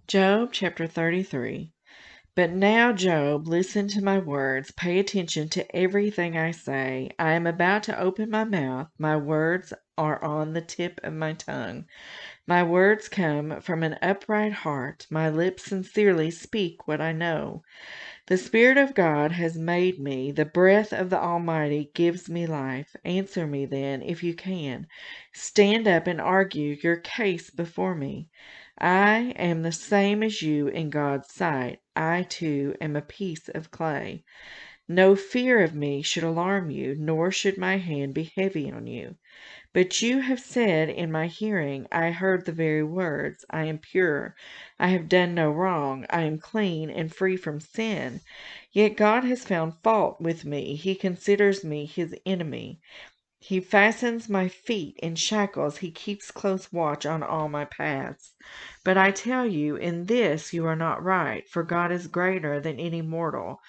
Job chapter 33. But now, Job, listen to my words. Pay attention to everything I say. I am about to open my mouth. My words are on the tip of my tongue. My words come from an upright heart. My lips sincerely speak what I know. The Spirit of God has made me. The breath of the Almighty gives me life. Answer me then, if you can. Stand up and argue your case before me. I am the same as you in God's sight. I, too, am a piece of clay. No fear of me should alarm you, nor should my hand be heavy on you. But you have said in my hearing, I heard the very words, I am pure, I have done no wrong, I am clean and free from sin. Yet God has found fault with me, he considers me his enemy. He fastens my feet in shackles, he keeps close watch on all my paths. But I tell you, in this you are not right, for God is greater than any mortal.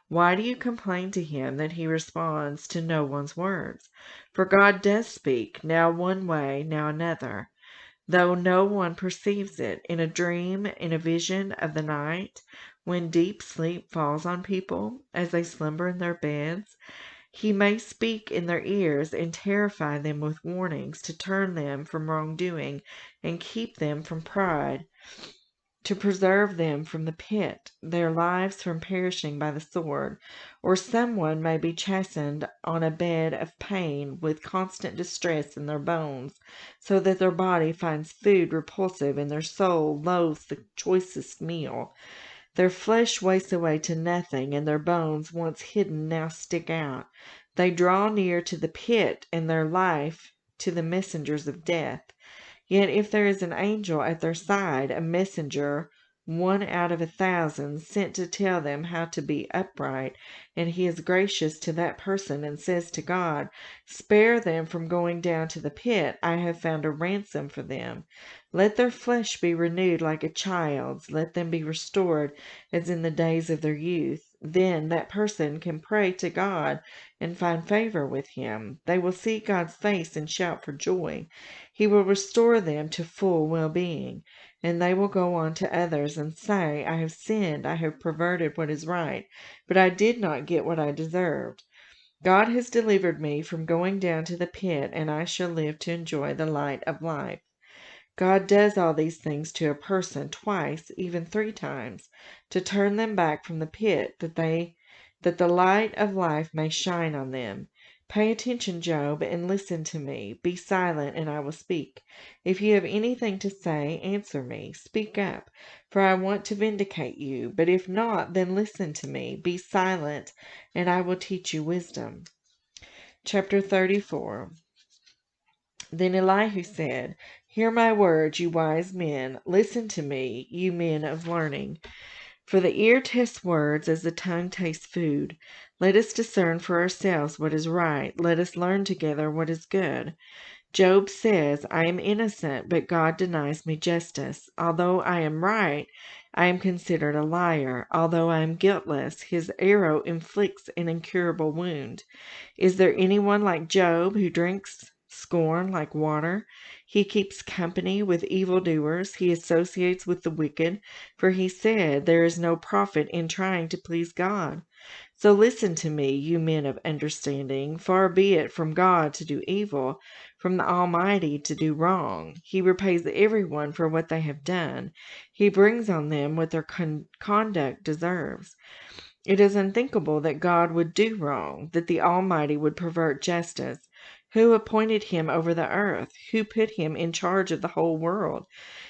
Why do you complain to him that he responds to no one's words? For God does speak, now one way, now another, though no one perceives it, in a dream, in a vision of the night, when deep sleep falls on people, as they slumber in their beds. He may speak in their ears and terrify them with warnings to turn them from wrongdoing and keep them from pride, to preserve them from the pit, their lives from perishing by the sword. Or someone may be chastened on a bed of pain with constant distress in their bones, so that their body finds food repulsive and their soul loathes the choicest meal. Their flesh wastes away to nothing, and their bones, once hidden, now stick out. They draw near to the pit, and their life to the messengers of death. Yet if there is an angel at their side, a messenger, 1 out of 1,000, sent to tell them how to be upright, and he is gracious to that person and says to God, spare them from going down to the pit, I have found a ransom for them. Let their flesh be renewed like a child's, let them be restored as in the days of their youth. Then that person can pray to God and find favor with him. They will see God's face and shout for joy. He will restore them to full well-being, and they will go on to others and say, I have sinned, I have perverted what is right, but I did not get what I deserved. God has delivered me from going down to the pit, and I shall live to enjoy the light of life. God does all these things to a person twice, even 3 times, to turn them back from the pit, that the light of life may shine on them. Pay attention, Job, and listen to me. Be silent, and I will speak. If you have anything to say, answer me. Speak up, for I want to vindicate you. But if not, then listen to me. Be silent, and I will teach you wisdom. Chapter 34. Then Elihu said, Hear my words, you wise men. Listen to me, you men of learning. For the ear tests words as the tongue tastes food. Let us discern for ourselves what is right. Let us learn together what is good. Job says, I am innocent, but God denies me justice. Although I am right, I am considered a liar. Although I am guiltless, his arrow inflicts an incurable wound. Is there anyone like Job who drinks scorn like water? He keeps company with evildoers. He associates with the wicked. For he said, there is no profit in trying to please God. So listen to me, you men of understanding. Far be it from God to do evil, from the Almighty to do wrong. He repays everyone for what they have done. He brings on them what their conduct deserves. It is unthinkable that God would do wrong, that the Almighty would pervert justice. Who appointed him over the earth? Who put him in charge of the whole world?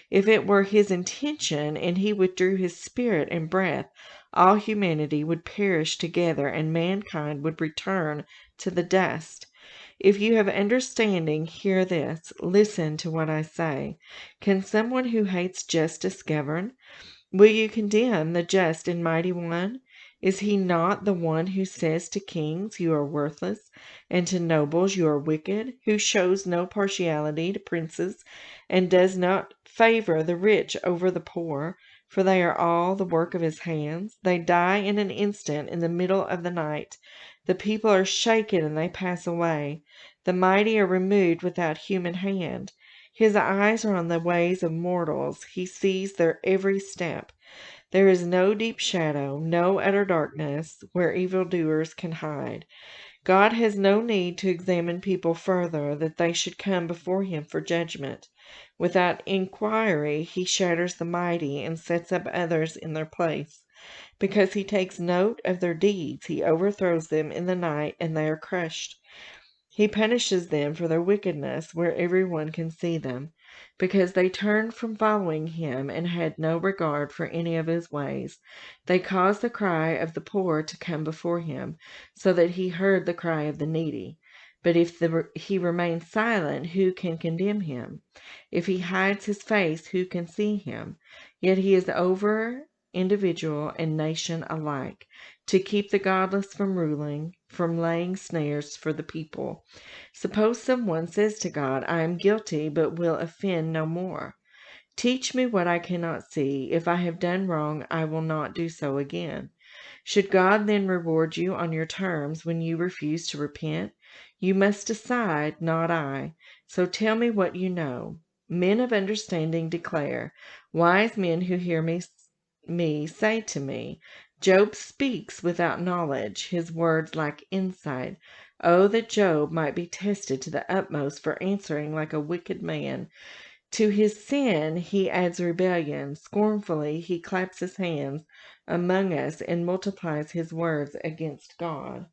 If it were his intention, and he withdrew his spirit and breath, all humanity would perish together, and mankind would return to the dust. If you have understanding, hear this. Listen to what I say. Can someone who hates justice govern? Will you condemn the just and mighty one? Is he not the one who says to kings, you are worthless, and to nobles, you are wicked, who shows no partiality to princes, and does not favor the rich over the poor, for they are all the work of his hands? They die in an instant in the middle of the night. The people are shaken and they pass away. The mighty are removed without human hand. His eyes are on the ways of mortals. He sees their every step. There is no deep shadow, no utter darkness, where evildoers can hide. God has no need to examine people further, that they should come before him for judgment. Without inquiry, he shatters the mighty and sets up others in their place. Because he takes note of their deeds, he overthrows them in the night, and they are crushed. He punishes them for their wickedness, where everyone can see them, because they turned from following him and had no regard for any of his ways. They caused the cry of the poor to come before him, so that he heard the cry of the needy. But if he remains silent, who can condemn him? If he hides his face, who can see him? Yet he is over individual and nation alike, to keep the godless from ruling, from laying snares for the people. Suppose someone says to God, I am guilty, but will offend no more. Teach me what I cannot see. If I have done wrong, I will not do so again. Should God then reward you on your terms when you refuse to repent? You must decide, not I. So tell me what you know. Men of understanding declare. Wise men who hear me say to me, Job speaks without knowledge. His words lack insight. Oh, that Job might be tested to the utmost for answering like a wicked man. To his sin he adds rebellion. Scornfully he claps his hands among us and multiplies his words against God.